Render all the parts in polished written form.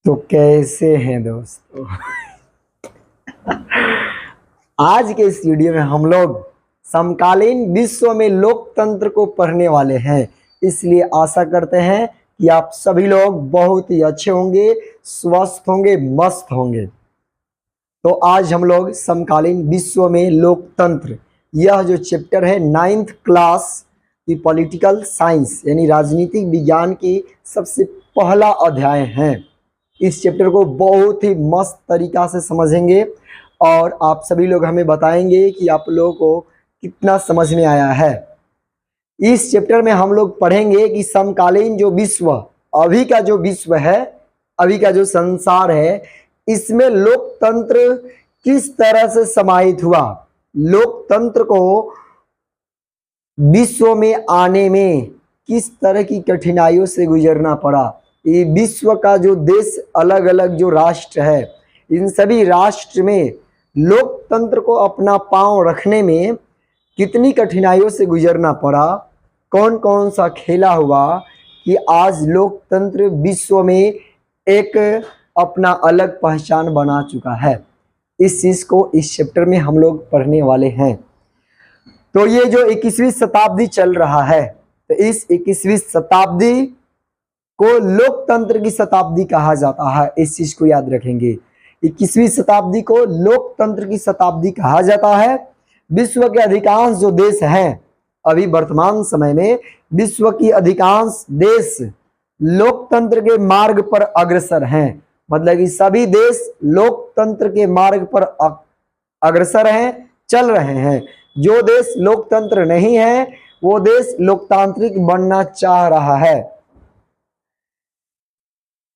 तो कैसे हैं दोस्तों। आज के इस वीडियो में हम लोग समकालीन विश्व में लोकतंत्र को पढ़ने वाले हैं, इसलिए आशा करते हैं कि आप सभी लोग बहुत ही अच्छे होंगे, स्वस्थ होंगे, मस्त होंगे। तो आज हम लोग समकालीन विश्व में लोकतंत्र, यह जो चैप्टर है 9th क्लास की पॉलिटिकल साइंस यानी राजनीतिक विज्ञान की सबसे पहला अध्याय है। इस चैप्टर को बहुत ही मस्त तरीका से समझेंगे और आप सभी लोग हमें बताएंगे कि आप लोगों को कितना समझ में आया है। इस चैप्टर में हम लोग पढ़ेंगे कि समकालीन जो विश्व, अभी का जो विश्व है, अभी का जो संसार है, इसमें लोकतंत्र किस तरह से समाहित हुआ, लोकतंत्र को विश्व में आने में किस तरह की कठिनाइयों से गुजरना पड़ा। ये विश्व का जो देश, अलग अलग जो राष्ट्र है, इन सभी राष्ट्र में लोकतंत्र को अपना पांव रखने में कितनी कठिनाइयों से गुजरना पड़ा, कौन कौन सा खेला हुआ कि आज लोकतंत्र विश्व में एक अपना अलग पहचान बना चुका है। इस चीज़ को इस चैप्टर में हम लोग पढ़ने वाले हैं। तो ये जो 21वीं शताब्दी चल रहा है, तो इस 21वीं शताब्दी को लोकतंत्र की शताब्दी कहा जाता है। इस चीज को याद रखेंगे, 21वीं शताब्दी को लोकतंत्र की शताब्दी कहा जाता है। विश्व के अधिकांश जो देश हैं, अभी वर्तमान समय में विश्व की अधिकांश देश लोकतंत्र के मार्ग पर अग्रसर हैं। मतलब कि सभी देश लोकतंत्र के मार्ग पर अग्रसर हैं, चल रहे हैं। जो देश लोकतंत्र नहीं है वो देश लोकतांत्रिक बनना चाह रहा है।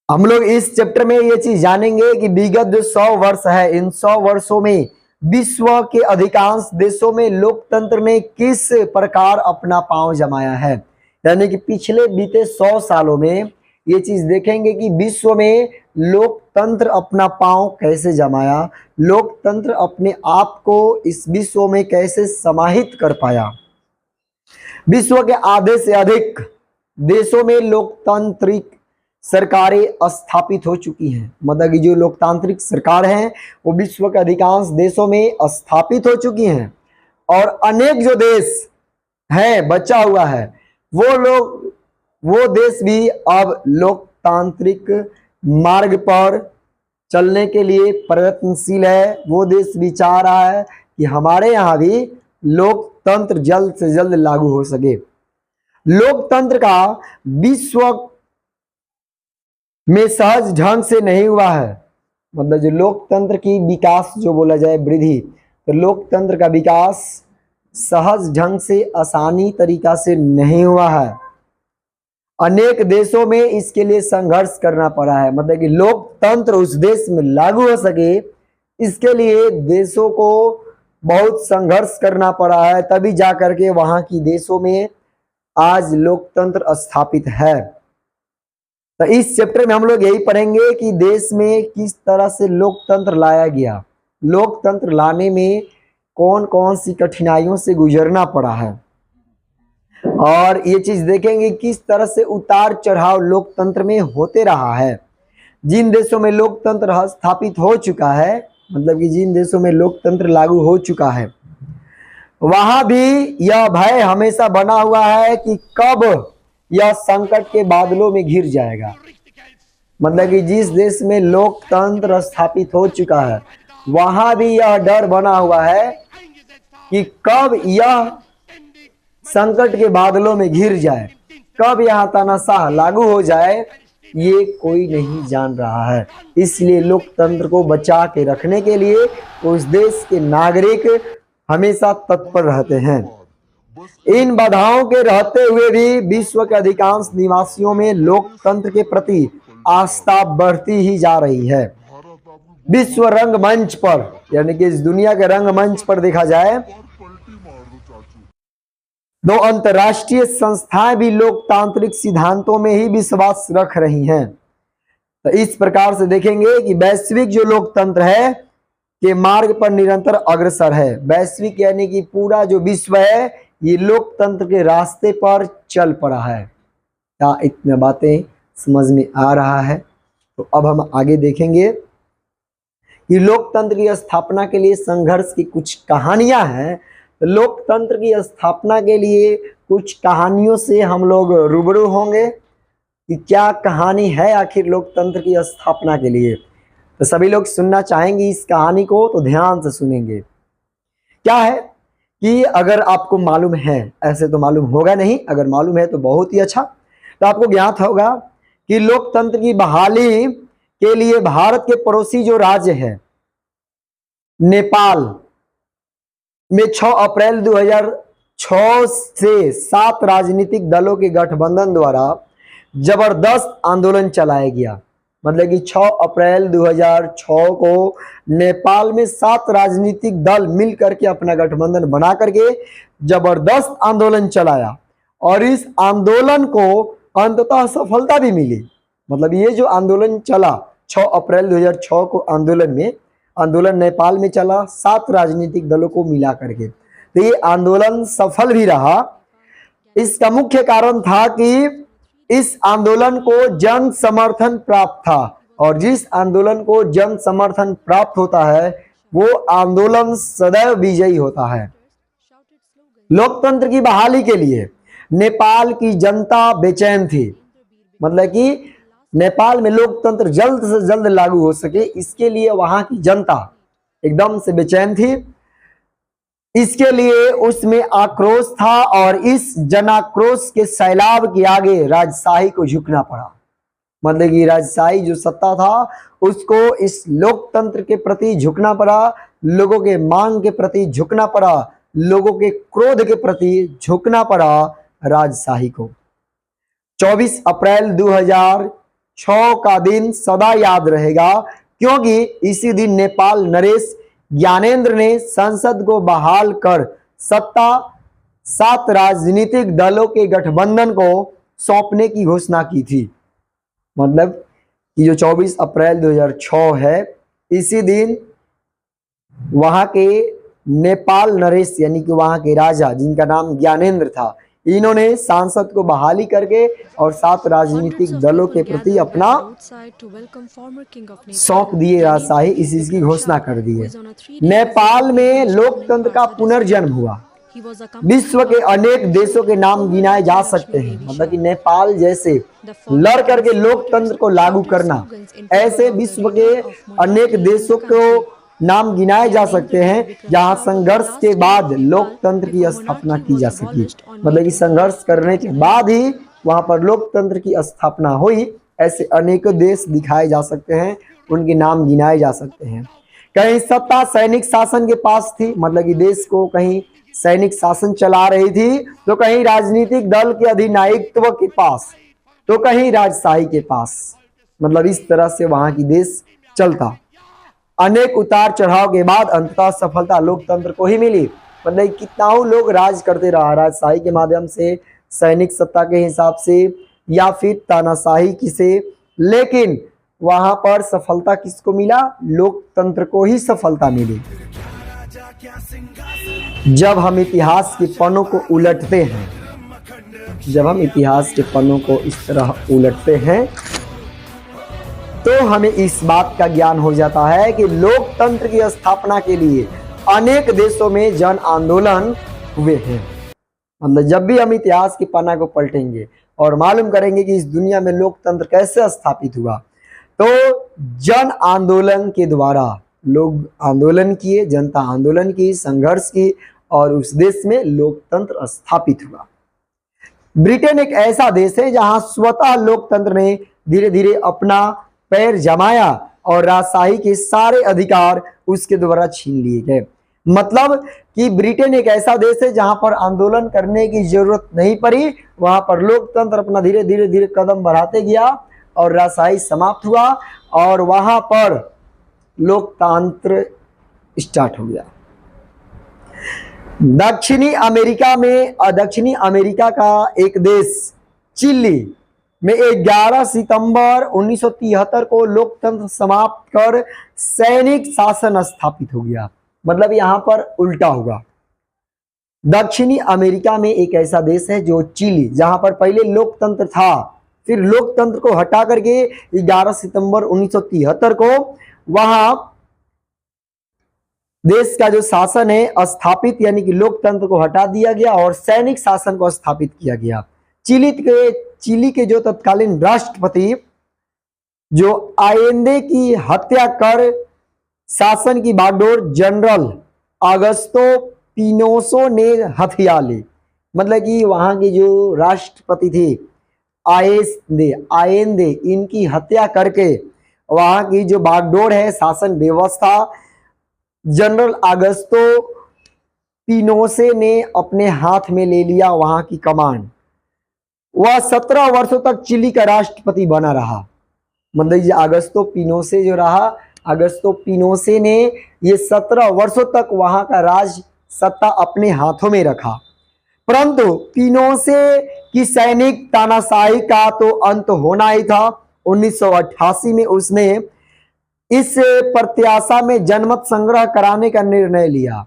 हम लोग इस चैप्टर में ये चीज जानेंगे कि विगत जो 100 वर्ष है, इन 100 वर्षों में विश्व के अधिकांश देशों में लोकतंत्र ने किस प्रकार अपना पांव जमाया है। यानी कि पिछले बीते 100 सालों में ये चीज देखेंगे कि विश्व में लोकतंत्र अपना पांव कैसे जमाया, लोकतंत्र अपने आप को इस विश्व में कैसे समाहित कर पाया। विश्व के आधे से अधिक देशों में लोकतांत्रिक सरकारें स्थापित हो चुकी हैं। मतलब कि जो लोकतांत्रिक सरकार हैं वो विश्व के अधिकांश देशों में स्थापित हो चुकी हैं। और अनेक जो देश हैं बचा हुआ है, वो देश भी अब लोकतांत्रिक मार्ग पर चलने के लिए प्रयत्नशील है। वो देश भी चाह रहा है कि हमारे यहाँ भी लोकतंत्र जल्द से जल्द लागू हो सके। लोकतंत्र का विश्व में सहज ढंग से नहीं हुआ है। मतलब जो लोकतंत्र की विकास जो बोला जाए वृद्धि, तो लोकतंत्र का विकास सहज ढंग से, आसानी तरीका से नहीं हुआ है। अनेक देशों में इसके लिए संघर्ष करना पड़ा है। मतलब कि लोकतंत्र उस देश में लागू हो सके, इसके लिए देशों को बहुत संघर्ष करना पड़ा है, तभी जा करके वहां की देशों में आज लोकतंत्र स्थापित है। तो इस चैप्टर में हम लोग यही पढ़ेंगे कि देश में किस तरह से लोकतंत्र लाया गया, लोकतंत्र लाने में कौन कौन सी कठिनाइयों से गुजरना पड़ा है। और ये चीज देखेंगे किस तरह से उतार चढ़ाव लोकतंत्र में होते रहा है। जिन देशों में लोकतंत्र स्थापित हो चुका है, मतलब कि जिन देशों में लोकतंत्र लागू हो चुका है, वहां भी यह भय हमेशा बना हुआ है कि कब यह संकट के बादलों में घिर जाएगा। मतलब कि जिस देश में लोकतंत्र स्थापित हो चुका है, वहां भी यह डर बना हुआ है कि कब यह संकट के बादलों में घिर जाए, कब यह तानाशाह लागू हो जाए, ये कोई नहीं जान रहा है। इसलिए लोकतंत्र को बचा के रखने के लिए उस देश के नागरिक हमेशा तत्पर रहते हैं। इन बाधाओं के रहते हुए भी विश्व के अधिकांश निवासियों में लोकतंत्र के प्रति आस्था बढ़ती ही जा रही है। विश्व रंगमंच पर, यानी कि इस दुनिया के रंगमंच पर देखा जाए तो अंतर्राष्ट्रीय संस्थाएं भी लोकतांत्रिक सिद्धांतों में ही विश्वास रख रही हैं। तो इस प्रकार से देखेंगे कि वैश्विक जो लोकतंत्र है के मार्ग पर निरंतर अग्रसर है। वैश्विक यानी कि पूरा जो विश्व है ये लोकतंत्र के रास्ते पर चल पड़ा है। क्या इतनी बातें समझ में आ रहा है? तो तो अब हम आगे देखेंगे कि लोकतंत्र की स्थापना के लिए संघर्ष की कुछ कहानियां हैं। तो लोकतंत्र की स्थापना के लिए कुछ कहानियों से हम लोग रूबरू होंगे कि क्या कहानी है आखिर लोकतंत्र की स्थापना के लिए। तो सभी लोग सुनना चाहेंगे इस कहानी को, तो ध्यान से सुनेंगे। क्या है कि अगर आपको मालूम है, ऐसे तो मालूम होगा नहीं, अगर मालूम है तो बहुत ही अच्छा, तो आपको ज्ञात होगा कि लोकतंत्र की बहाली के लिए भारत के पड़ोसी जो राज्य है नेपाल में 6 अप्रैल 2006 से 7 राजनीतिक दलों के गठबंधन द्वारा जबरदस्त आंदोलन चलाया गया। मतलब कि 6 अप्रैल 2006 को नेपाल में 7 राजनीतिक दल मिल करके अपना गठबंधन बना करके जबरदस्त आंदोलन चलाया और इस आंदोलन को अंततः सफलता भी मिली। मतलब ये जो आंदोलन चला 6 अप्रैल 2006 को आंदोलन नेपाल में चला 7 राजनीतिक दलों को मिला करके, तो ये आंदोलन सफल भी रहा। इसका मुख्य कारण था कि इस आंदोलन को जन समर्थन प्राप्त था और जिस आंदोलन को जन समर्थन प्राप्त होता है वो आंदोलन सदैव विजयी होता है। लोकतंत्र की बहाली के लिए नेपाल की जनता बेचैन थी। मतलब कि नेपाल में लोकतंत्र जल्द से जल्द लागू हो सके, इसके लिए वहां की जनता एकदम से बेचैन थी। इसके लिए उसमें आक्रोश था और इस जनाक्रोश के सैलाब के आगे राजशाही को झुकना पड़ा। मतलब कि राजशाही जो सत्ता था उसको इस लोकतंत्र के प्रति झुकना पड़ा, लोगों के मांग के प्रति झुकना पड़ा, लोगों के क्रोध के प्रति झुकना पड़ा राजशाही को। 24 अप्रैल 2006 का दिन सदा याद रहेगा क्योंकि इसी दिन नेपाल नरेश ज्ञानेंद्र ने संसद को बहाल कर सत्ता 7 राजनीतिक दलों के गठबंधन को सौंपने की घोषणा की थी। मतलब कि जो 24 अप्रैल 2006 है, इसी दिन वहां के नेपाल नरेश यानी कि वहां के राजा जिनका नाम ज्ञानेंद्र था, इन्होंने सांसद को बहाली करके और 7 राजनीतिक दलों के प्रति अपना सौंप दिए राजशाही, इस चीज की घोषणा कर दी है। नेपाल में लोकतंत्र का पुनर्जन्म हुआ। विश्व के अनेक देशों के नाम गिनाए जा सकते हैं। मतलब कि नेपाल जैसे लड़ करके लोकतंत्र को लागू करना, ऐसे विश्व के अनेक देशों को नाम गिनाए जा सकते हैं जहां संघर्ष के बाद लोकतंत्र की स्थापना की जा सकी। मतलब कि संघर्ष करने के बाद ही वहां पर लोकतंत्र की स्थापना हुई। ऐसे अनेकों देश दिखाए जा सकते हैं, उनके नाम गिनाए जा सकते हैं। कहीं सत्ता सैनिक शासन के पास थी, मतलब कि देश को कहीं सैनिक शासन चला रही थी, तो कहीं राजनीतिक दल के अधिनायकत्व के पास, तो कहीं राजशाही के पास। मतलब इस तरह से वहां की देश चलता। अनेक उतार चढ़ाव के बाद अंततः सफलता लोकतंत्र को ही मिली। मतलब कितनाओं लोग राज करते रहा, राजशाही के माध्यम से, सैनिक सत्ता के हिसाब से या फिर तानाशाही की से, लेकिन वहां पर सफलता किसको मिला? लोकतंत्र को ही सफलता मिली। जब हम इतिहास के पन्नों को उलटते हैं, जब हम इतिहास के पन्नों को इस तरह उलटते हैं तो हमें इस बात का ज्ञान हो जाता है कि लोकतंत्र की स्थापना के लिए अनेक देशों में जन आंदोलन हुए हैं। मतलब जब भी हम इतिहास के पन्ना को पलटेंगे और मालूम करेंगे कि इस दुनिया में लोकतंत्र कैसे स्थापित हुआ, तो जन आंदोलन के द्वारा लोग आंदोलन किए, जनता आंदोलन की, संघर्ष की और उस देश में लोकतंत्र स्थापित हुआ। ब्रिटेन एक ऐसा देश है जहां स्वतः लोकतंत्र ने धीरे धीरे अपना पैर जमाया और राजशाही के सारे अधिकार उसके द्वारा छीन लिए गए। मतलब कि ब्रिटेन एक ऐसा देश है जहां पर आंदोलन करने की जरूरत नहीं पड़ी, वहां पर लोकतंत्र अपना धीरे धीरे कदम बढ़ाते गया और राजशाही समाप्त हुआ और वहां पर लोकतंत्र स्टार्ट हो गया। दक्षिणी अमेरिका का एक देश चिली में 11 सितंबर 1973 को लोकतंत्र समाप्त कर सैनिक शासन स्थापित हो गया। मतलब यहां पर उल्टा हुआ। दक्षिणी अमेरिका में एक ऐसा देश है जो चिली, जहां पर पहले लोकतंत्र था, फिर लोकतंत्र को हटा करके 11 सितंबर 1973 को वहां देश का जो शासन है स्थापित, यानी कि लोकतंत्र को हटा दिया गया और सैनिक शासन को स्थापित किया गया। चिली के जो तत्कालीन राष्ट्रपति जो आयेंदे की हत्या कर शासन की बागडोर जनरल अगस्तो पिनोसो ने हथिया ली। मतलब कि वहां के जो राष्ट्रपति थे आयेंदे इनकी हत्या करके वहां की जो बागडोर है शासन व्यवस्था जनरल अगस्तो पिनोसे ने अपने हाथ में ले लिया वहां की कमांड। वह 17 वर्षों तक चिली का राष्ट्रपति बना रहा। मतलब ये अगस्तो पिनोसे जो रहा, अगस्तो पिनोसे ने ये 17 वर्षों तक वहां का राज सत्ता अपने हाथों में रखा। परंतु पिनोसे की सैनिक तानाशाही का तो अंत होना ही था। 1988 में उसने इस प्रत्याशा में जनमत संग्रह कराने का निर्णय लिया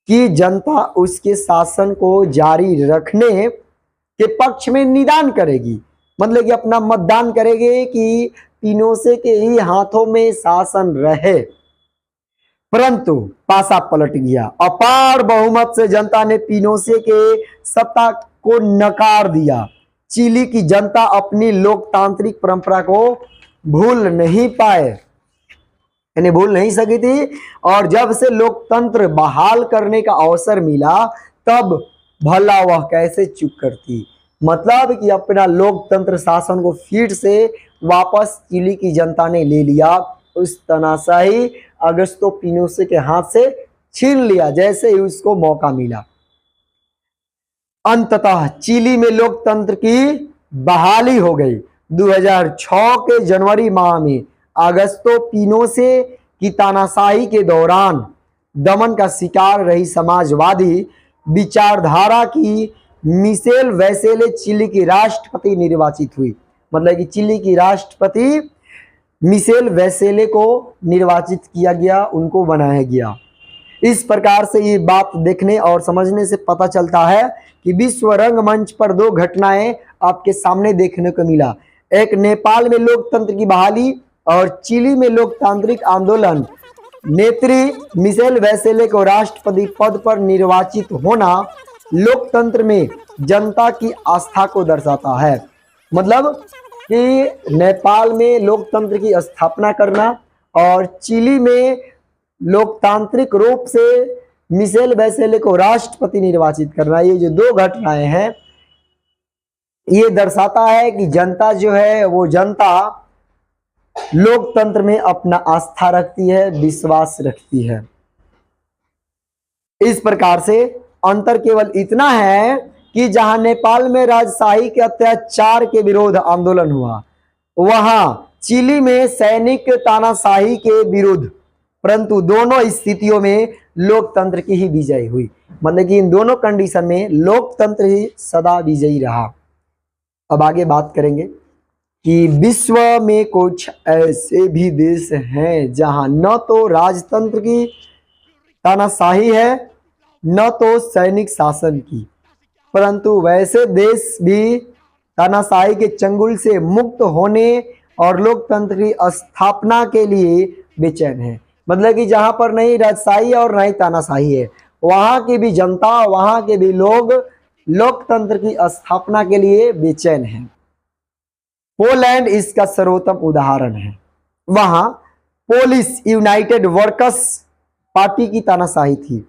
कि जनता उसके शासन को जारी रखने के पक्ष में निदान करेगी। मतलब कि अपना मतदान करेंगे कि पिनोसे के ही हाथों में शासन रहे। परंतु पासा पलट गया। अपार बहुमत से जनता ने पिनोसे के सत्ता को नकार दिया। चिली की जनता अपनी लोकतांत्रिक परंपरा को भूल नहीं पाए, यानी भूल नहीं सकी थी। और जब से लोकतंत्र बहाल करने का अवसर मिला तब भला वह कैसे चुप करती। मतलब कि अपना लोकतंत्र शासन को फिर से वापस चिली की जनता ने ले लिया। उस तानाशाही अगस्तो पिनोसे के हाथ से छीन लिया जैसे ही उसको मौका मिला। अंततः चिली में लोकतंत्र की बहाली हो गई। 2006 के जनवरी माह में अगस्तो पिनोसे की तानाशाही के दौरान दमन का शिकार रही समाजवादी विचारधारा की मिशेल वैसेले चिली की राष्ट्रपति निर्वाचित हुई। मतलब कि चिली की राष्ट्रपति मिशेल वैसेले को निर्वाचित किया गया, उनको बनाया गया। इस प्रकार से ये बात देखने और समझने से पता चलता है कि विश्व रंगमंच पर दो घटनाएं आपके सामने देखने को मिला। एक नेपाल में लोकतंत्र की बहाली और चिली में लोकतांत्रिक आंदोलन। नेत्री मिशेल वैसेले को राष्ट्रपति पद पर निर्वाचित होना लोकतंत्र में जनता की आस्था को दर्शाता है। मतलब कि नेपाल में लोकतंत्र की स्थापना करना और चिली में लोकतांत्रिक रूप से मिशेल वैसेले को राष्ट्रपति निर्वाचित करना, ये जो दो घटनाएं हैं ये दर्शाता है कि जनता जो है वो जनता लोकतंत्र में अपना आस्था रखती है, विश्वास रखती है। इस प्रकार से अंतर केवल इतना है कि जहां नेपाल में राजशाही के अत्याचार के विरोध आंदोलन हुआ, वहां चिली में सैनिक तानाशाही के विरुद्ध, परंतु दोनों स्थितियों में लोकतंत्र की ही विजय हुई। मतलब कि इन दोनों कंडीशन में लोकतंत्र ही सदा विजयी रहा। अब आगे बात करेंगे कि विश्व में कुछ ऐसे भी देश हैं जहां न तो राजतंत्र की तानाशाही है न तो सैनिक शासन की, परंतु वैसे देश भी तानाशाही के चंगुल से मुक्त होने और लोकतंत्र की स्थापना के लिए बेचैन है। मतलब कि जहां पर नहीं राजशाही है और नहीं तानाशाही है, वहां की भी जनता, वहां के भी लोग लोकतंत्र की स्थापना के लिए बेचैन हैं। पोलैंड इसका सर्वोत्तम उदाहरण है। वहां पोलिश यूनाइटेड वर्कर्स पार्टी की तानाशाही थी।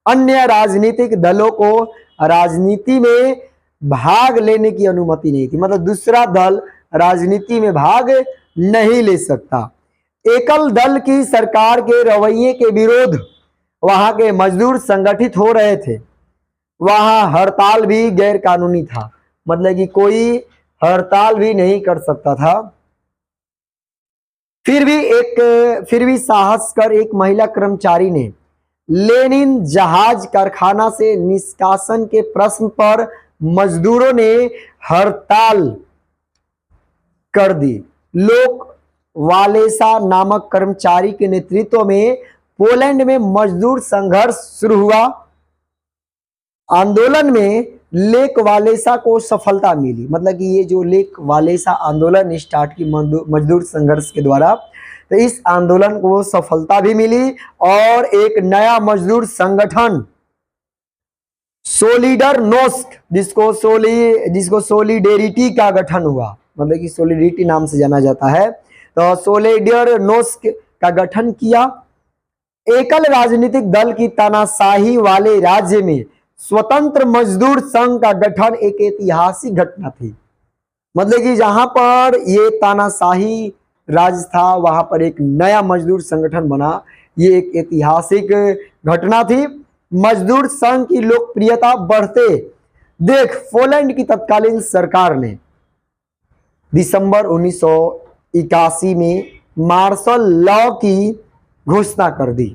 अन्य राजनीतिक दलों को राजनीति में भाग लेने की अनुमति नहीं थी। मतलब दूसरा दल राजनीति में भाग नहीं ले सकता। एकल दल की सरकार के रवैये के विरोध वहां के मजदूर संगठित हो रहे थे। वहां हड़ताल भी गैर कानूनी था। मतलब कि कोई हड़ताल भी नहीं कर सकता था। फिर भी साहस कर एक महिला कर्मचारी ने लेनिन जहाज कारखाना से निष्कासन के प्रश्न पर मजदूरों ने हड़ताल कर दी। लोक वालेसा नामक कर्मचारी के नेतृत्व में पोलैंड में मजदूर संघर्ष शुरू हुआ। आंदोलन में लेक वालेसा को सफलता मिली। मतलब कि ये जो लेक वालेसा आंदोलन स्टार्ट की मजदूर संघर्ष के द्वारा, तो इस आंदोलन को सफलता भी मिली और एक नया मजदूर संगठन सोलिडरनोस्क, जिसको सोलिडेरिटी का गठन हुआ, मतलब कि सोलिडेरिटी नाम से जाना जाता है, तो सोलिडरनोस्क का गठन किया। एकल राजनीतिक दल की तानाशाही वाले राज्य में स्वतंत्र मजदूर संघ का गठन एक ऐतिहासिक घटना थी। मतलब कि जहां पर ये तानाशाही राज था वहां पर एक नया मजदूर संगठन बना, ये एक ऐतिहासिक घटना थी। मजदूर संघ की लोकप्रियता बढ़ते देख पोलैंड की तत्कालीन सरकार ने दिसंबर 1981 में मार्शल लॉ की घोषणा कर दी।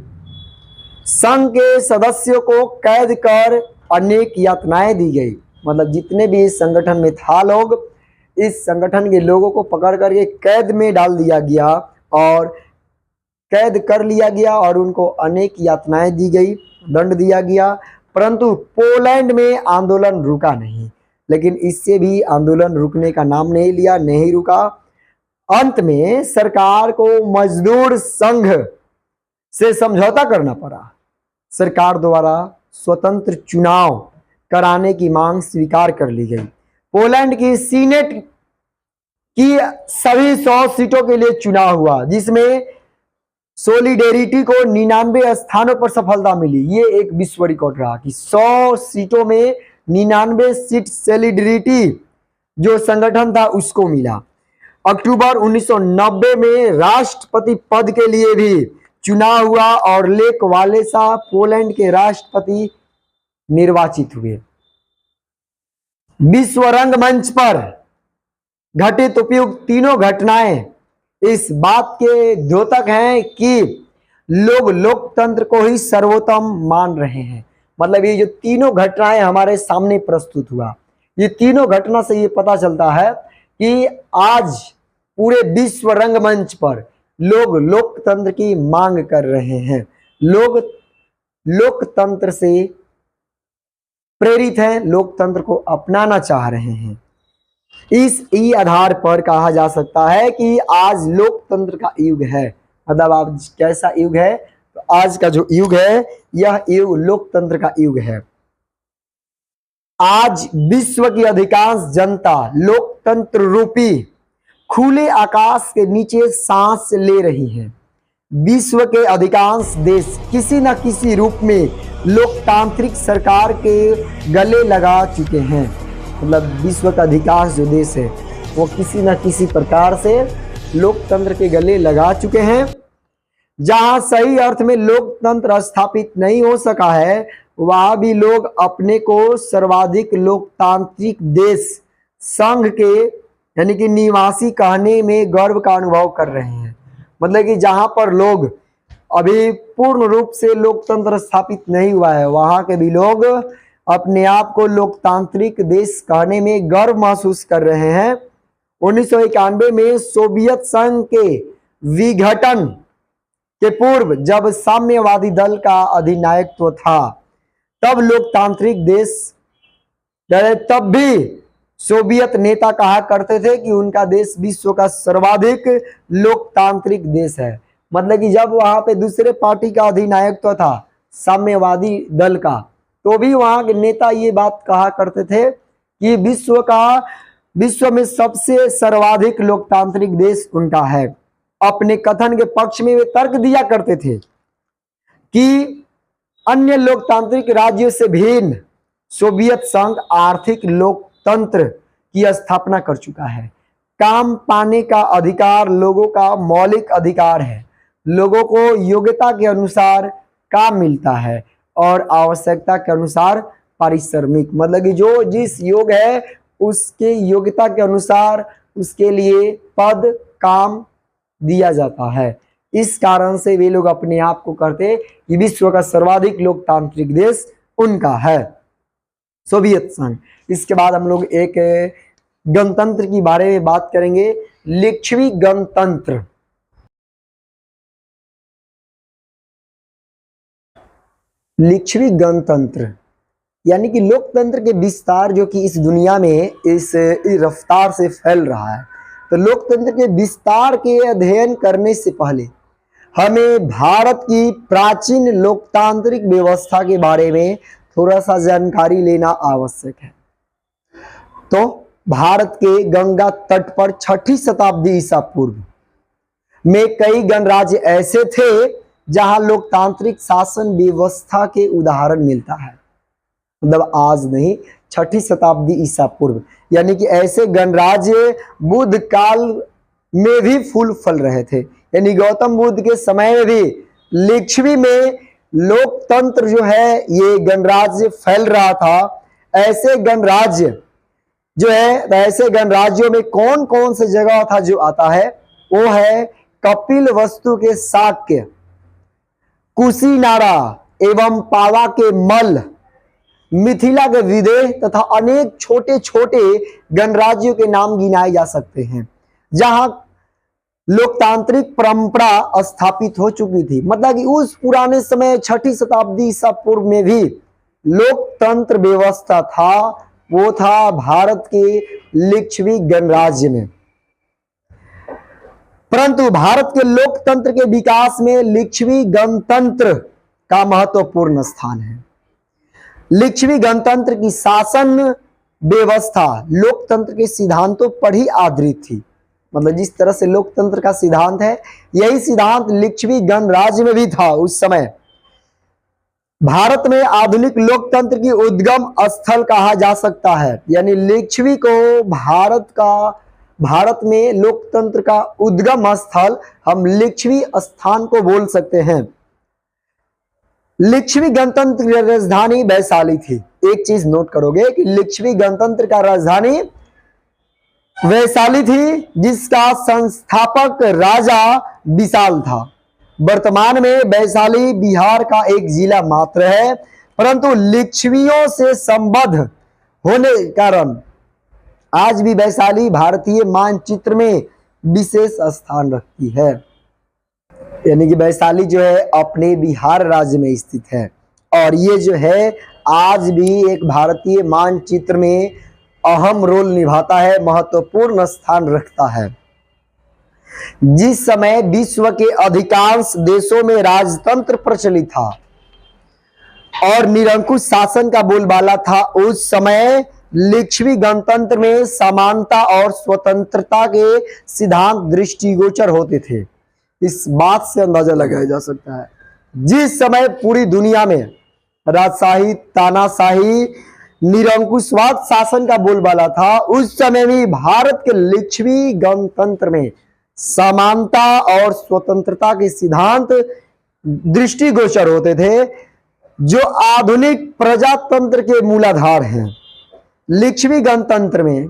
संघ के सदस्यों को कैद कर अनेक यातनाएं दी गई। मतलब जितने भी इस संगठन में था लोग, इस संगठन के लोगों को पकड़ करके कैद में डाल दिया गया और कैद कर लिया गया और उनको अनेक यातनाएं दी गई, दंड दिया गया। परंतु पोलैंड में आंदोलन रुका नहीं, लेकिन इससे भी आंदोलन रुकने का नाम नहीं लिया, नहीं रुका। अंत में सरकार को मजदूर संघ से समझौता करना पड़ा। सरकार द्वारा स्वतंत्र चुनाव कराने की मांग स्वीकार कर ली गई। पोलैंड की सीनेट की सभी 100 सीटों के लिए चुनाव हुआ, जिसमें सोलिडेरिटी को 99 स्थानों पर सफलता मिली। ये एक विश्व रिकॉर्ड रहा कि 100 सीटों में 99 सीट सोलिडेरिटी जो संगठन था उसको मिला। अक्टूबर 1990 में राष्ट्रपति पद के लिए भी चुनाव हुआ और लेक वालेसा पोलैंड के राष्ट्रपति निर्वाचित हुए। विश्व रंगमंच पर घटित उपयुक्त तीनों घटनाएं इस बात के द्योतक हैं कि लोग लोकतंत्र को ही सर्वोत्तम मान रहे हैं। मतलब ये जो तीनों घटनाएं हमारे सामने प्रस्तुत हुआ, ये तीनों घटना से ये पता चलता है कि आज पूरे विश्व रंगमंच पर लोग लोकतंत्र की मांग कर रहे हैं। लोग लोकतंत्र से प्रेरित हैं, लोकतंत्र को अपनाना चाह रहे हैं। इस आधार पर कहा जा सकता है कि आज लोकतंत्र का युग है। मतलब आज कैसा युग है? तो आज का जो युग है यह युग लोकतंत्र का युग है। आज विश्व की अधिकांश जनता लोकतंत्र रूपी खुले आकाश के नीचे सांस ले रही है। विश्व के अधिकांश देश किसी न किसी रूप में लोकतांत्रिक सरकार के गले लगा चुके हैं। मतलब विश्व का अधिकांश जो देश है वो किसी न किसी प्रकार से लोकतंत्र के गले लगा चुके हैं। जहां सही अर्थ में लोकतंत्र स्थापित नहीं हो सका है, वहां भी लोग अपने को सर्वाधिक लोकतांत्रिक देश संघ के यानी कि निवासी कहने में गर्व का अनुभव कर रहे हैं। मतलब कि जहां पर लोग अभी पूर्ण रूप से लोकतंत्र स्थापित नहीं हुआ है, वहां के भी लोग अपने आप को लोकतांत्रिक देश कहने में गर्व महसूस कर रहे हैं। 1991 में सोवियत संघ के विघटन के पूर्व जब साम्यवादी दल का अधिनायकत्व था, तब लोकतांत्रिक देश, तब भी सोवियत नेता कहा करते थे कि उनका देश विश्व का सर्वाधिक लोकतांत्रिक देश है। मतलब कि जब वहां पे दूसरे पार्टी का अधिनायकत्व था साम्यवादी दल का, तो भी वहां के नेता ये बात कहा करते थे कि विश्व में सबसे सर्वाधिक लोकतांत्रिक देश उनका है। अपने कथन के पक्ष में वे तर्क दिया करते थे कि अन्य लोकतांत्रिक राज्यों से भिन्न सोवियत संघ आर्थिक लोकतंत्र की स्थापना कर चुका है। काम पाने का अधिकार लोगों का मौलिक अधिकार है। लोगों को योग्यता के अनुसार काम मिलता है और आवश्यकता के अनुसार पारिश्रमिक। मतलब कि जो जिस योग है उसके योग्यता के अनुसार उसके लिए पद काम दिया जाता है। इस कारण से वे लोग अपने आप को कहते कि विश्व का सर्वाधिक लोकतांत्रिक देश उनका है, सोवियत संघ। इसके बाद हम लोग एक गणतंत्र की बारे में बात करेंगे, लिच्छवी गणतंत्र। लिच्छवी गणतंत्र यानी कि लोकतंत्र के विस्तार जो कि इस दुनिया में इस रफ्तार से फैल रहा है, तो लोकतंत्र के विस्तार के अध्ययन करने से पहले हमें भारत की प्राचीन लोकतांत्रिक व्यवस्था के बारे में थोड़ा सा जानकारी लेना आवश्यक है। तो भारत के गंगा तट पर 6ठी शताब्दी ईसा पूर्व में कई गणराज्य ऐसे थे जहां लोकतांत्रिक शासन व्यवस्था के उदाहरण मिलता है। मतलब आज नहीं, 6ठी शताब्दी ईसा पूर्व, यानी कि ऐसे गणराज्य बुद्ध काल में भी फूल फल रहे थे। यानी गौतम बुद्ध के समय में भी लिच्छवी में लोकतंत्र जो है ये गणराज्य फैल रहा था। ऐसे गणराज्य जो है, ऐसे गणराज्यों में कौन कौन से जगह था जो आता है, वो है कपिल वस्तु के शाक्य, कुशीनारा एवं पावा के मल्ल, मिथिला के विदेह तथा अनेक छोटे छोटे गणराज्यों के नाम गिनाए जा सकते हैं जहां लोकतांत्रिक परंपरा स्थापित हो चुकी थी। मतलब कि उस पुराने समय 6ठी शताब्दी ईसा पूर्व में भी लोकतंत्र व्यवस्था था, वो था भारत के लिच्छवी गणराज्य में। परंतु भारत के लोकतंत्र के विकास में लिच्छवी गणतंत्र का महत्वपूर्ण स्थान है। लिच्छवी गणतंत्र की शासन व्यवस्था लोकतंत्र के सिद्धांतों पर ही आधारित थी। मतलब जिस तरह से लोकतंत्र का सिद्धांत है, यही सिद्धांत लिच्छवी गणराज्य में भी था उस समय। भारत में आधुनिक लोकतंत्र की उद्गम स्थल कहा जा सकता है। यानी लिच्छवी को भारत में लोकतंत्र का उद्गम स्थल हम लिच्छवी स्थान को बोल सकते हैं। लिच्छवी गणतंत्र की राजधानी वैशाली थी। एक चीज नोट करोगे कि लिच्छवी गणतंत्र का राजधानी वैशाली थी, जिसका संस्थापक राजा विशाल था। वर्तमान में वैशाली बिहार का एक जिला मात्र है, परंतु लिच्छवियों से संबद्ध होने के कारण आज भी वैशाली भारतीय मानचित्र में विशेष स्थान रखती है। यानी कि वैशाली जो है अपने बिहार राज्य में स्थित है और ये जो है आज भी एक भारतीय मानचित्र में अहम रोल निभाता है, महत्वपूर्ण स्थान रखता है। जिस समय विश्व के अधिकांश देशों में राजतंत्र प्रचलित था और निरंकुश शासन का बोलबाला था, उस समय लिच्छवी गणतंत्र में समानता और स्वतंत्रता के सिद्धांत दृष्टिगोचर होते थे। इस बात से अंदाजा लगाया जा सकता है जिस समय पूरी दुनिया में राजशाही, तानाशाही, निरंकुशवाद शासन का बोलबाला था, उस समय भी भारत के लिच्छवी गणतंत्र में समानता और स्वतंत्रता के सिद्धांत दृष्टिगोचर होते थे, जो आधुनिक प्रजातंत्र के मूलाधार हैं। लिच्छवी गणतंत्र में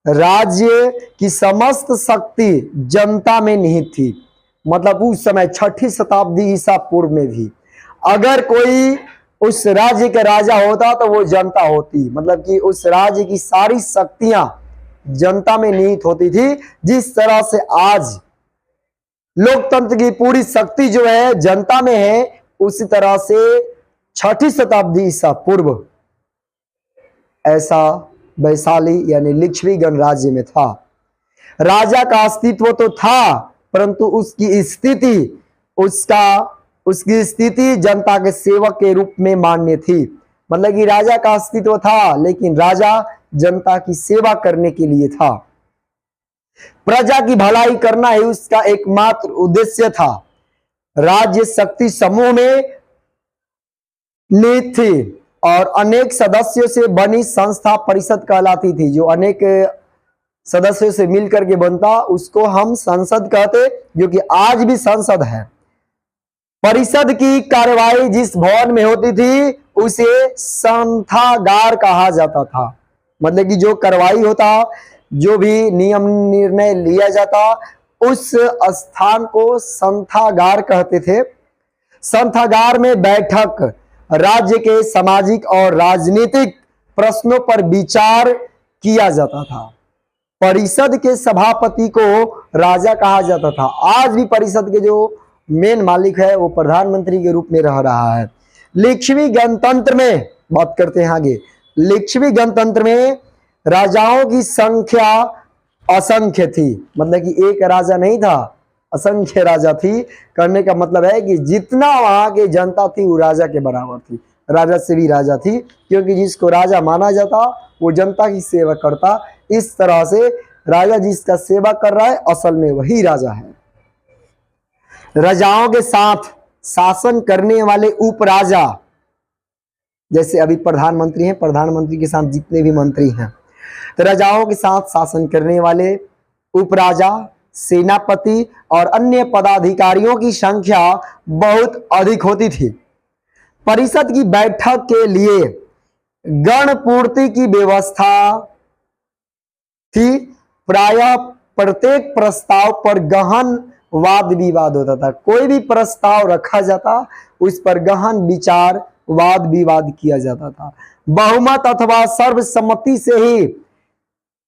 राज्य की समस्त शक्ति जनता में निहित थी। मतलब उस समय 6ठी शताब्दी ईसा पूर्व में भी अगर कोई उस राज्य का राजा होता तो वो जनता होती। मतलब कि उस राज्य की सारी शक्तियां जनता में निहित होती थी। जिस तरह से आज लोकतंत्र की पूरी शक्ति जो है जनता में है, उसी तरह से 6ठी शताब्दी ईसा पूर्व ऐसा वैशाली यानी लिच्छवी गणराज्य में था। राजा का अस्तित्व तो था, परंतु उसकी स्थिति जनता के सेवक के रूप में मान्य थी। मतलब कि राजा का अस्तित्व था, लेकिन राजा जनता की सेवा करने के लिए था। प्रजा की भलाई करना ही उसका एकमात्र उद्देश्य था। राज्य शक्ति समूह में निहित थी और अनेक सदस्यों से बनी संस्था परिषद कहलाती थी। जो अनेक सदस्यों से मिलकर के बनता उसको हम संसद कहते, जो कि आज भी संसद है। परिषद की कार्यवाही जिस भवन में होती थी उसे संथागार कहा जाता था। मतलब कि जो कार्रवाई होता, जो भी नियम निर्णय लिया जाता, उस स्थान को संथागार कहते थे। संथागार में बैठक राज्य के सामाजिक और राजनीतिक प्रश्नों पर विचार किया जाता था। परिषद के सभापति को राजा कहा जाता था। आज भी परिषद के जो मेन मालिक है वो प्रधानमंत्री के रूप में रह रहा है। लिच्छवी गणतंत्र में बात करते हैं आगे। लिच्छवी गणतंत्र में राजाओं की संख्या असंख्य थी, मतलब कि एक राजा नहीं था, असंख्य राजा थी। करने का मतलब है कि जितना वहां की जनता थी वो राजा के बराबर थी, राजा से भी राजा थी, क्योंकि जिसको राजा माना जाता वो जनता की सेवा करता। इस तरह से राजा जिसका सेवा कर रहा है असल में वही राजा है। राजाओं के साथ शासन करने वाले उपराजा, जैसे अभी प्रधानमंत्री हैं, प्रधानमंत्री के साथ जितने भी मंत्री हैं, तो राजाओं के साथ शासन करने वाले उपराजा, सेनापति और अन्य पदाधिकारियों की संख्या बहुत अधिक होती थी। परिषद की बैठक के लिए गण पूर्ति की व्यवस्था थी। प्रायः प्रत्येक प्रस्ताव पर गहन वाद विवाद होता था। कोई भी प्रस्ताव रखा जाता उस पर गहन विचार वाद विवाद किया जाता था। बहुमत अथवा सर्वसम्मति से ही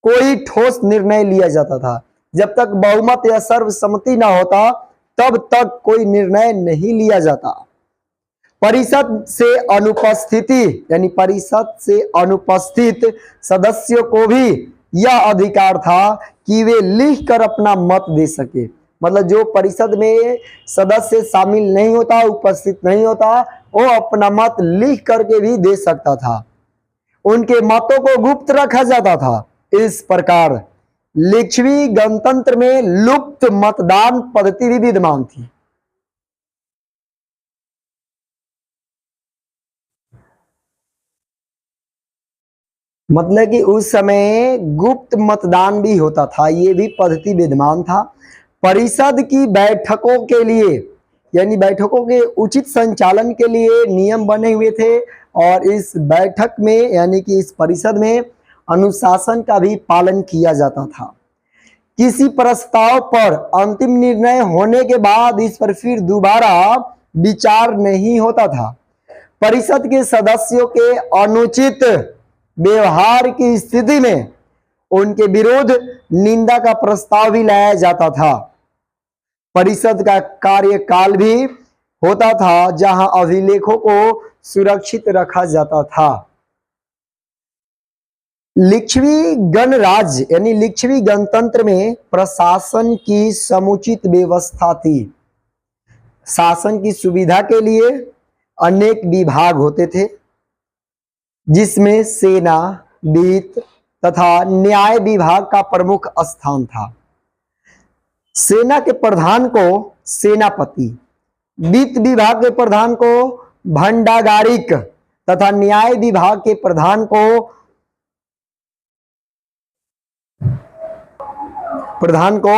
कोई ठोस निर्णय लिया जाता था। जब तक बहुमत या सर्वसम्मति ना होता तब तक कोई निर्णय नहीं लिया जाता। परिषद से अनुपस्थिति यानी परिषद से अनुपस्थित सदस्यों को भी यह अधिकार था कि वे लिखकर अपना मत दे सके। मतलब जो परिषद में सदस्य शामिल नहीं होता, उपस्थित नहीं होता, वो अपना मत लिख करके भी दे सकता था। उनके मतों को गुप्त रखा जाता था। इस प्रकार लिच्छवी गणतंत्र में लुप्त मतदान पद्धति भी विद्यमान थी। मतलब कि उस समय गुप्त मतदान भी होता था, ये भी पद्धति विद्यमान था। परिषद की बैठकों के लिए यानी बैठकों के उचित संचालन के लिए नियम बने हुए थे, और इस बैठक में यानी कि इस परिषद में अनुशासन का भी पालन किया जाता था। किसी प्रस्ताव पर अंतिम निर्णय होने के बाद इस पर फिर दोबारा विचार नहीं होता था। परिषद के सदस्यों के अनुचित व्यवहार की स्थिति में उनके विरुद्ध निंदा का प्रस्ताव भी लाया जाता था। परिषद का कार्यकाल भी होता था जहां अभिलेखों को सुरक्षित रखा जाता था। लिच्छवी गणराज्य यानी लिच्छवी गणतंत्र में प्रशासन की समुचित व्यवस्था थी। शासन की सुविधा के लिए अनेक विभाग होते थे, जिसमें सेना, वित्त तथा न्याय विभाग का प्रमुख स्थान था। सेना के प्रधान को सेनापति, वित्त विभाग के प्रधान को भंडागारिक तथा न्याय विभाग के प्रधान को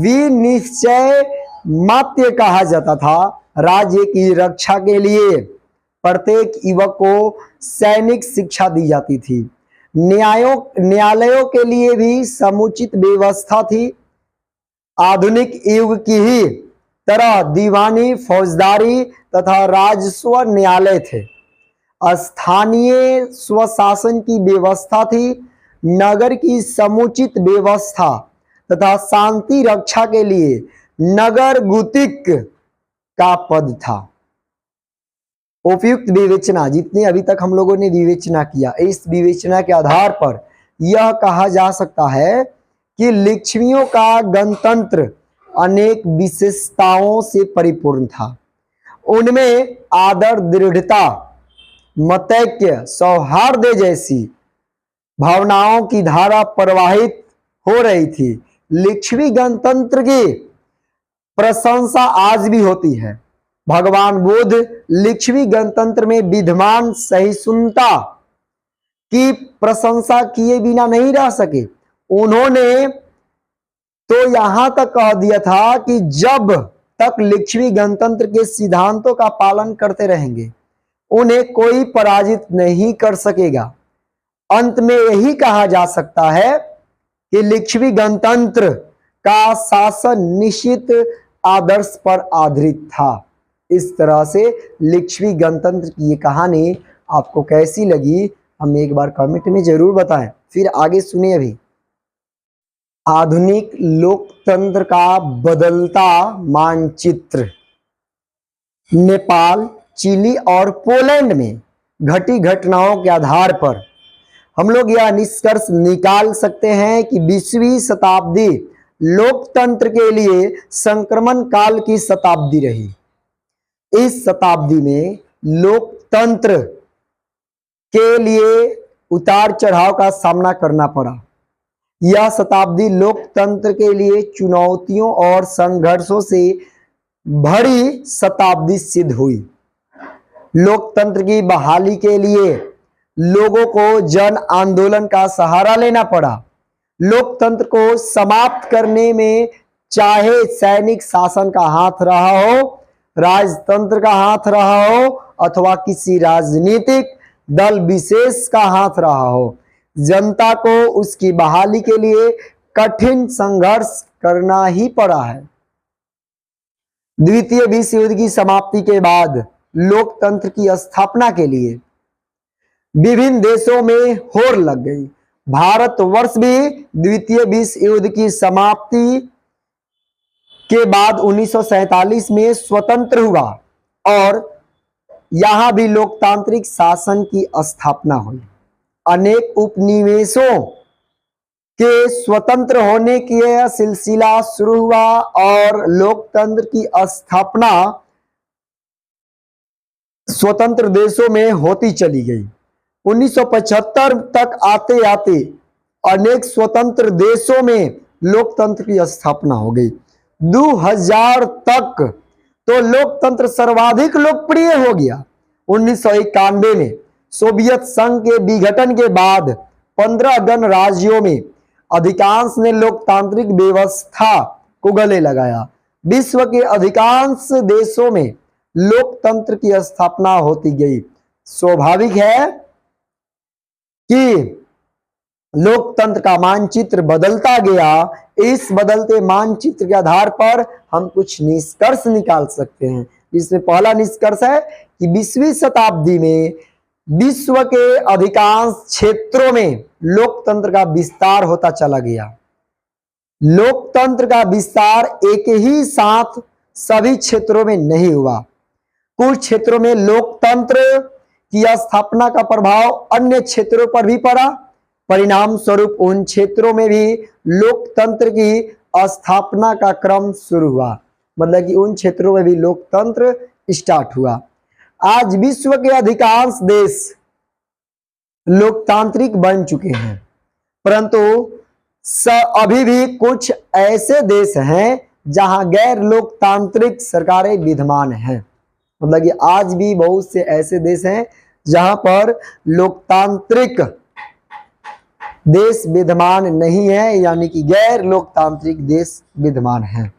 विनिश्चय मात्य कहा जाता था। राज्य की रक्षा के लिए प्रत्येक युवक को सैनिक शिक्षा दी जाती थी। न्यायालयों के लिए भी समुचित व्यवस्था थी। आधुनिक युग की ही तरह दीवानी, फौजदारी तथा राजस्व न्यायालय थे। स्थानीय स्वशासन की व्यवस्था थी। नगर की समुचित व्यवस्था तथा शांति रक्षा के लिए नगर गुतिक का पद था। उपयुक्त विवेचना, जितने अभी तक हम लोगों ने विवेचना किया, इस विवेचना के आधार पर यह कहा जा सकता है कि लिच्छवियों का गणतंत्र अनेक विशेषताओं से परिपूर्ण था। उनमें आदर, दृढ़ता, मतैक्य, सौहार्द जैसी भावनाओं की धारा प्रवाहित हो रही थी। लिच्छवी गणतंत्र की प्रशंसा आज भी होती है। भगवान बुद्ध लिच्छवी गणतंत्र में विद्यमान सहिष्णुता की प्रशंसा किए बिना नहीं रह सके। उन्होंने तो यहां तक कह दिया था कि जब तक लिच्छवी गणतंत्र के सिद्धांतों का पालन करते रहेंगे उन्हें कोई पराजित नहीं कर सकेगा। अंत में यही कहा जा सकता है कि लिच्छवी गणतंत्र का शासन निश्चित आदर्श पर आधारित था। इस तरह से लिच्छवी गणतंत्र की ये कहानी आपको कैसी लगी हमें एक बार कमेंट में जरूर बताएं। फिर आगे सुनिए। अभी आधुनिक लोकतंत्र का बदलता मानचित्र। नेपाल, चिली और पोलैंड में घटी घटनाओं के आधार पर हम लोग यह निष्कर्ष निकाल सकते हैं कि 20वीं शताब्दी लोकतंत्र के लिए संक्रमण काल की शताब्दी रही। इस शताब्दी में लोकतंत्र के लिए उतार चढ़ाव का सामना करना पड़ा। यह शताब्दी लोकतंत्र के लिए चुनौतियों और संघर्षों से भरी शताब्दी सिद्ध हुई। लोकतंत्र की बहाली के लिए लोगों को जन आंदोलन का सहारा लेना पड़ा। लोकतंत्र को समाप्त करने में चाहे सैनिक शासन का हाथ रहा हो, राजतंत्र का हाथ रहा हो अथवा किसी राजनीतिक दल विशेष का हाथ रहा हो, जनता को उसकी बहाली के लिए कठिन संघर्ष करना ही पड़ा है। द्वितीय विश्व युद्ध की समाप्ति के बाद लोकतंत्र की स्थापना के लिए विभिन्न देशों में होड़ लग गई। भारतवर्ष भी द्वितीय विश्व युद्ध की समाप्ति के बाद 1947 में स्वतंत्र हुआ और यहां भी लोकतांत्रिक शासन की स्थापना हुई। अनेक उपनिवेशों के स्वतंत्र होने की यह सिलसिला शुरू हुआ और लोकतंत्र की स्थापना स्वतंत्र देशों में होती चली गई। 1975 तक आते आते अनेक स्वतंत्र देशों में लोकतंत्र की स्थापना हो गई। 2000 तक तो लोकतंत्र सर्वाधिक लोकप्रिय हो गया। 1991 में सोवियत संघ के विघटन के बाद 15 गणराज्यों में अधिकांश ने लोकतांत्रिक व्यवस्था को गले लगाया। विश्व के अधिकांश देशों में लोकतंत्र की स्थापना होती गई। स्वाभाविक है कि लोकतंत्र का मानचित्र बदलता गया। इस बदलते मानचित्र के आधार पर हम कुछ निष्कर्ष निकाल सकते हैं, जिसमें पहला निष्कर्ष है कि 20वीं शताब्दी में विश्व के अधिकांश क्षेत्रों में लोकतंत्र का विस्तार होता चला गया। लोकतंत्र का विस्तार एक ही साथ सभी क्षेत्रों में नहीं हुआ। कुछ क्षेत्रों में लोकतंत्र की स्थापना का प्रभाव अन्य क्षेत्रों पर भी पड़ा। परिणाम स्वरूप उन क्षेत्रों में भी लोकतंत्र की स्थापना का क्रम शुरू हुआ, मतलब कि उन क्षेत्रों में भी लोकतंत्र स्टार्ट हुआ। आज विश्व के अधिकांश देश लोकतांत्रिक बन चुके हैं, परंतु अभी भी कुछ ऐसे देश हैं जहां गैर लोकतांत्रिक सरकारें विद्यमान हैं। मतलब कि आज भी बहुत से ऐसे देश हैं जहां पर लोकतांत्रिक देश विद्यमान नहीं है, यानी कि गैर लोकतांत्रिक देश विद्यमान हैं।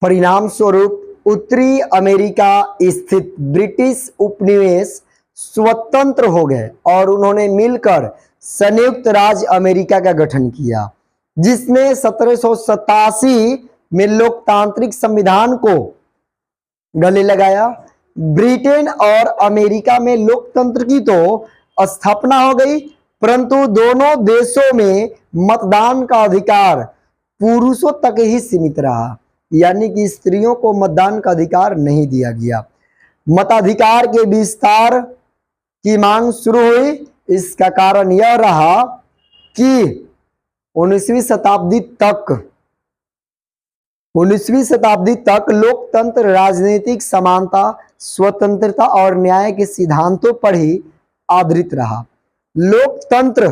परिणाम स्वरूप उत्तरी अमेरिका स्थित ब्रिटिश उपनिवेश स्वतंत्र हो गए और उन्होंने मिलकर संयुक्त राज्य अमेरिका का गठन किया, जिसने 1787 में लोकतांत्रिक संविधान को गले लगाया। ब्रिटेन और अमेरिका में लोकतंत्र की तो स्थापना हो गई, परंतु दोनों देशों में मतदान का अधिकार पुरुषों तक ही सीमित रहा, यानी कि स्त्रियों को मतदान का अधिकार नहीं दिया गया। मताधिकार के विस्तार की मांग शुरू हुई। इसका कारण यह रहा कि 19वीं शताब्दी तक लोकतंत्र राजनीतिक समानता, स्वतंत्रता और न्याय के सिद्धांतों पर ही आधारित रहा। लोकतंत्र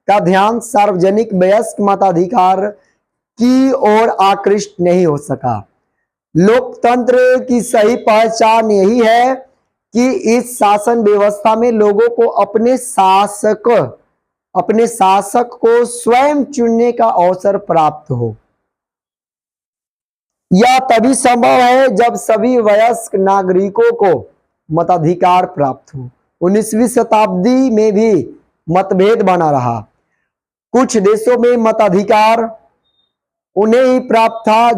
का ध्यान सार्वजनिक वयस्क मताधिकार की ओर आकृष्ट नहीं हो सका। लोकतंत्र की सही पहचान यही है कि इस शासन व्यवस्था में लोगों को अपने शासक को स्वयं चुनने का अवसर प्राप्त हो। यह तभी संभव है जब सभी वयस्क नागरिकों को मताधिकार प्राप्त हो। 19वीं शताब्दी में भी मतभेद बना रहा। कुछ देशों में मताधिकार उन्हें ही प्राप्त था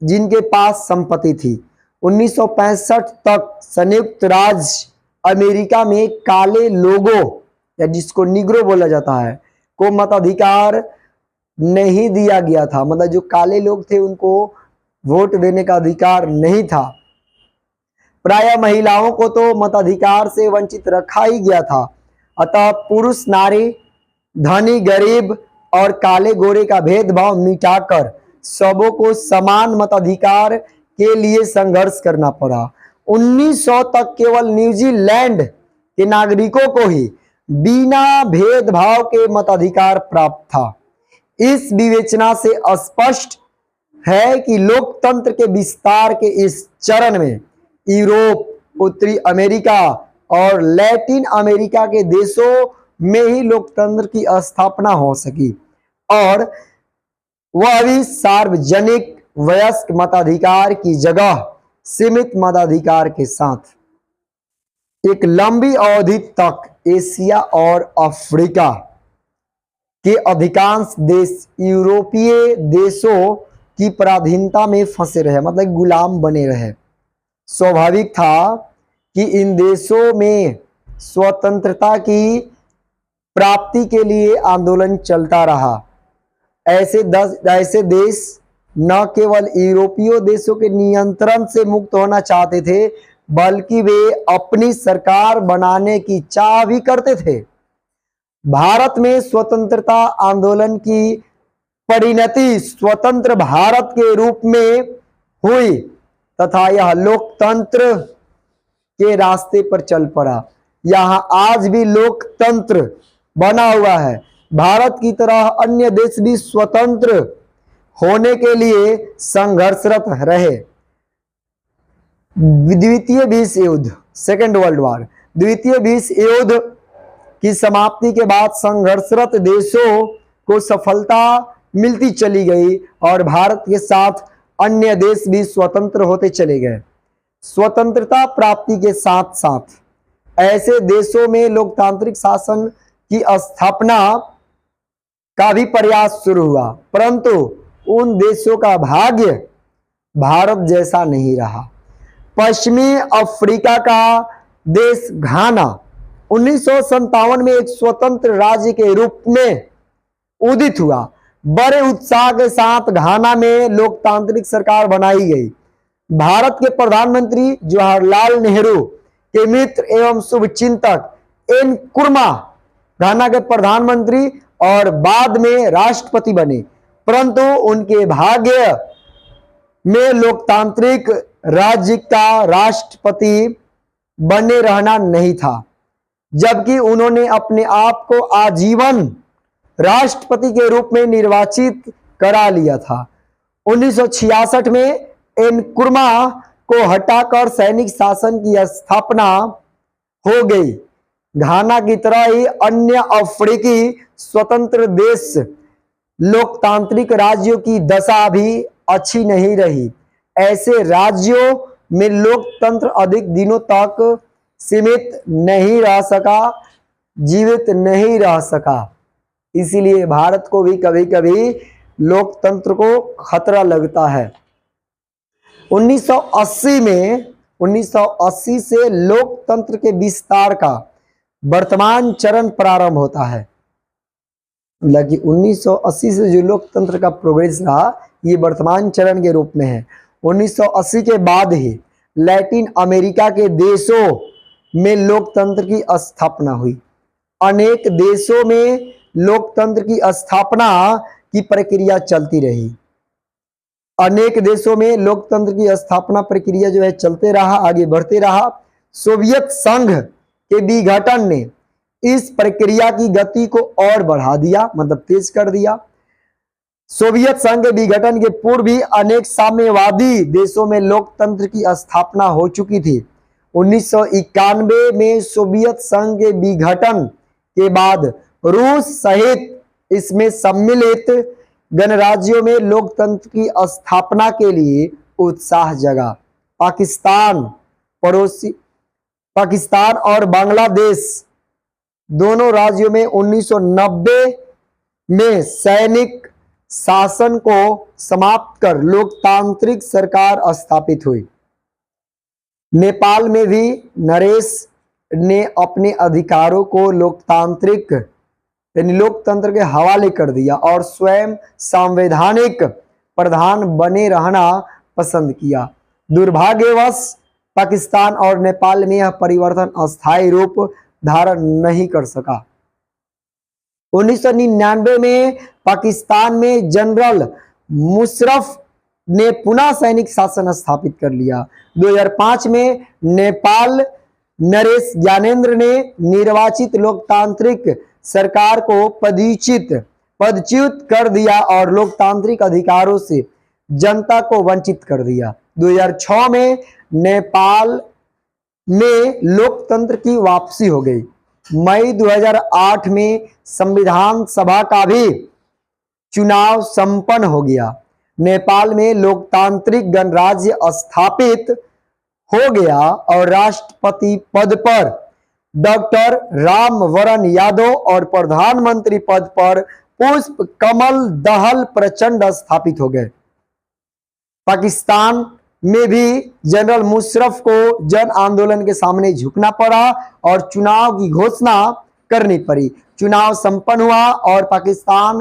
जिनके पास संपत्ति थी। 1965 तक संयुक्त राज्य अमेरिका में काले लोगों, या जिसको निग्रो बोला जाता है, को मताधिकार नहीं दिया गया था। मतलब जो काले लोग थे उनको वोट देने का अधिकार नहीं था। प्राय महिलाओं को तो मताधिकार से वंचित रखा ही गया था। अतः पुरुष नारी, धनी गरीब और काले गोरे का भेदभाव मिटाकर सबों को समान मताधिकार के लिए संघर्ष करना पड़ा। 1900 तक केवल न्यूजीलैंड के नागरिकों को ही बिना भेदभाव के मताधिकार प्राप्त था। इस विवेचना से स्पष्ट है कि लोकतंत्र के विस्तार के इस चरण में यूरोप, उत्तरी अमेरिका और लैटिन अमेरिका के देशों में ही लोकतंत्र की स्थापना हो सकी और वह भी सार्वजनिक वयस्क मताधिकार की जगह सीमित मताधिकार के साथ। एक लंबी अवधि तक एशिया और अफ्रीका के अधिकांश देश यूरोपीय देशों की पराधीनता में फंसे रहे, मतलब गुलाम बने रहे। स्वाभाविक था कि इन देशों में स्वतंत्रता की प्राप्ति के लिए आंदोलन चलता रहा। ऐसे देश न केवल यूरोपीय देशों के नियंत्रण से मुक्त होना चाहते थे, बल्कि वे अपनी सरकार बनाने की चाह भी करते थे। भारत में स्वतंत्रता आंदोलन की परिणति स्वतंत्र भारत के रूप में हुई तथा यह लोकतंत्र के रास्ते पर चल पड़ा। यहां आज भी लोकतंत्र बना हुआ है। भारत की तरह अन्य देश भी स्वतंत्र होने के लिए संघर्षरत रहे। द्वितीय विश्व युद्ध, सेकेंड वर्ल्ड वॉर, द्वितीय विश्व युद्ध की समाप्ति के बाद संघर्षरत देशों को सफलता मिलती चली गई और भारत के साथ अन्य देश भी स्वतंत्र होते चले गए। स्वतंत्रता प्राप्ति के साथ साथ ऐसे देशों में लोकतांत्रिक शासन की स्थापना का भी प्रयास शुरू हुआ, परंतु उन देशों का भाग्य भारत जैसा नहीं रहा। पश्चिमी अफ्रीका का देश घाना 1957 में एक स्वतंत्र राज्य के रूप में उदित हुआ। बड़े उत्साह के साथ घाना में लोकतांत्रिक सरकार बनाई गई। भारत के प्रधानमंत्री जवाहरलाल नेहरू के मित्र एवं शुभचिंतक एन कुरमा घाना के प्रधानमंत्री और बाद में राष्ट्रपति बने, परंतु उनके भाग्य में लोकतांत्रिक राज्य का राष्ट्रपति बने रहना नहीं था, जबकि उन्होंने अपने आप को आजीवन राष्ट्रपति के रूप में निर्वाचित करा लिया था। 1966 में एन कुरमा को हटाकर सैनिक शासन की स्थापना हो गई। घाना की तरह ही अन्य अफ्रीकी स्वतंत्र देश लोकतांत्रिक राज्यों की दशा भी अच्छी नहीं रही। ऐसे राज्यों में लोकतंत्र अधिक दिनों तक सीमित नहीं रह सका, जीवित नहीं रह सका। इसीलिए भारत को भी कभी कभी लोकतंत्र को खतरा लगता है। 1980 से लोकतंत्र के विस्तार का वर्तमान चरण प्रारंभ होता है। लगी 1980 से जो लोकतंत्र का प्रोग्रेस रहा, ये वर्तमान चरण के रूप में है। 1980 के बाद ही लैटिन अमेरिका के देशों में लोकतंत्र की स्थापना हुई। अनेक देशों में लोकतंत्र की स्थापना की प्रक्रिया चलती रही। अनेक देशों में लोकतंत्र की स्थापना प्रक्रिया जो है चलते रहा, आगे बढ़ते रहा। सोवियत संघ के विघटन ने इस प्रक्रिया की गति को और बढ़ा दिया, मतलब तेज कर दिया। सोवियत संघ के विघटन के पूर्व भी अनेक साम्यवादी देशों में लोकतंत्र की स्थापना हो चुकी थी। 1991 में सोवियत संघ के विघटन के बाद रूस सहित इसमें सम्मिलित गणराज्यों में लोकतंत्र की स्थापना के लिए उत्साह जगा। पाकिस्तान और बांग्लादेश दोनों राज्यों में 1990 में सैनिक शासन को समाप्त कर लोकतांत्रिक सरकार स्थापित हुई। नेपाल में भी नरेश ने अपने अधिकारों को लोकतांत्रिक यानी लोकतंत्र के हवाले कर दिया और स्वयं संवैधानिक प्रधान बने रहना पसंद किया। दुर्भाग्यवश पाकिस्तान और नेपाल में यह परिवर्तन अस्थायी रूप धारण नहीं कर सका। 1999 में पाकिस्तान में जनरल मुशर्रफ ने पुनः सैनिक शासन स्थापित कर लिया। 2005 में नेपाल नरेश ज्ञानेंद्र ने निर्वाचित लोकतांत्रिक सरकार को पदच्युत कर दिया और लोकतांत्रिक अधिकारों से जनता को वंचित कर दिया। 2006 में नेपाल में लोकतंत्र की वापसी हो गई। मई 2008 में संविधान सभा का भी चुनाव संपन्न हो गया। नेपाल में लोकतांत्रिक गणराज्य स्थापित हो गया और राष्ट्रपति पद पर डॉक्टर रामवरण यादव और प्रधानमंत्री पद पर पुष्प कमल दहल प्रचंड स्थापित हो गए। पाकिस्तान में भी जनरल मुशर्रफ को जन आंदोलन के सामने झुकना पड़ा और चुनाव की घोषणा करनी पड़ी। चुनाव संपन्न हुआ और पाकिस्तान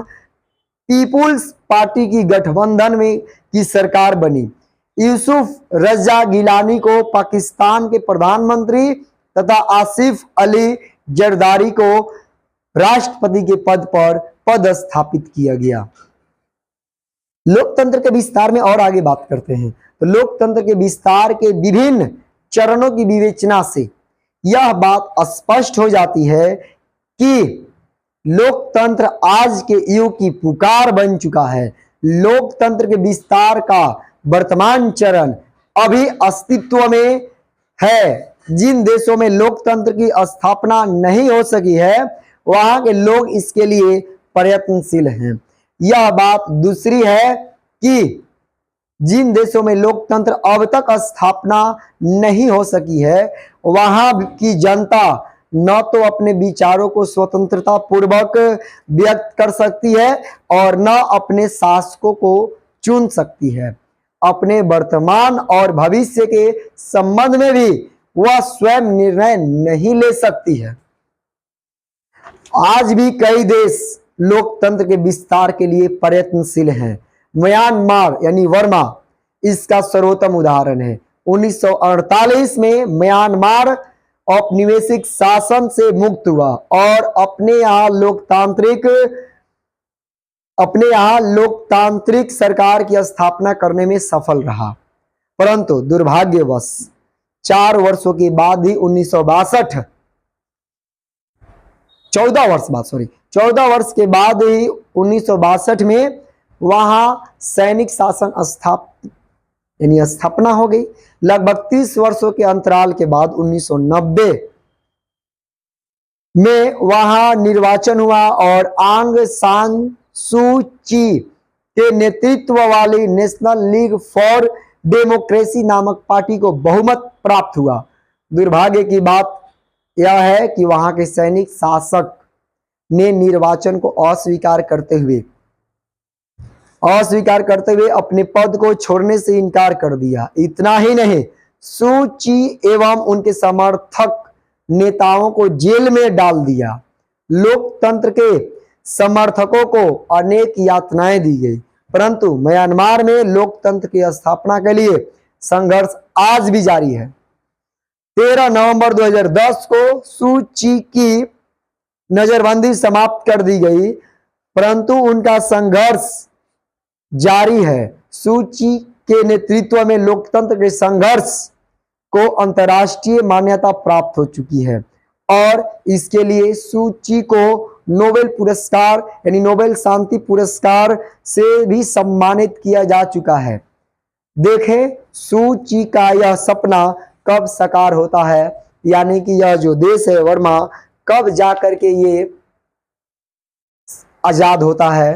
पीपुल्स पार्टी की गठबंधन में की सरकार बनी। यूसुफ रजा गिलानी को पाकिस्तान के प्रधानमंत्री तथा आसिफ अली जरदारी को राष्ट्रपति के पद पर पदस्थापित किया गया। लोकतंत्र के विस्तार में और आगे बात करते हैं तो लोकतंत्र के विस्तार के विभिन्न चरणों की विवेचना से यह बात स्पष्ट हो जाती है कि लोकतंत्र आज के युग की पुकार बन चुका है। लोकतंत्र के विस्तार का वर्तमान चरण अभी अस्तित्व में है। जिन देशों में लोकतंत्र की स्थापना नहीं हो सकी है वहां के लोग इसके लिए प्रयत्नशील हैं। यह बात दूसरी है कि जिन देशों में लोकतंत्र अब तक स्थापना नहीं हो सकी है वहां की जनता न तो अपने विचारों को स्वतंत्रता पूर्वक व्यक्त कर सकती है और न अपने शासकों को चुन सकती है। अपने वर्तमान और भविष्य के संबंध में भी वह स्वयं निर्णय नहीं ले सकती है। आज भी कई देश लोकतंत्र के विस्तार के लिए प्रयत्नशील हैं। म्यांमार यानी वर्मा इसका सर्वोत्तम उदाहरण है। 1948 में म्यांमार औपनिवेशिक शासन से मुक्त हुआ और अपने यहाँ लोकतांत्रिक सरकार की स्थापना करने में सफल रहा, परंतु दुर्भाग्यवश 4 वर्षों के बाद ही 14 वर्ष के बाद ही 1962 में वहां सैनिक शासन स्थापना हो गई। लगभग 30 वर्षों के अंतराल के बाद 1990 में वहां निर्वाचन हुआ और आंग सान सू ची के नेतृत्व वाली नेशनल लीग फॉर डेमोक्रेसी नामक पार्टी को बहुमत प्राप्त हुआ। दुर्भाग्य की बात यह है कि वहां के सैनिक शासक ने निर्वाचन को अस्वीकार करते हुए अपने पद को छोड़ने से इनकार कर दिया। इतना ही नहीं, सू ची एवं उनके समर्थक नेताओं को जेल में डाल दिया। लोकतंत्र के समर्थकों को अनेक यातनाएं दी गई, परंतु म्यांमार में लोकतंत्र की स्थापना के लिए संघर्ष आज भी जारी है। 13 नवंबर 2010 को सू ची की नजरबंदी समाप्त कर दी गई, परंतु उनका संघर्ष जारी है। सू ची के नेतृत्व में लोकतंत्र के संघर्ष को अंतर्राष्ट्रीय मान्यता प्राप्त हो चुकी है और इसके लिए सू ची को नोबेल पुरस्कार यानी नोबेल शांति पुरस्कार से भी सम्मानित किया जा चुका है। देखें सू ची का यह सपना कब साकार होता है, यानी कि यह जो देश है वर्मा कब जाकर के ये आजाद होता है,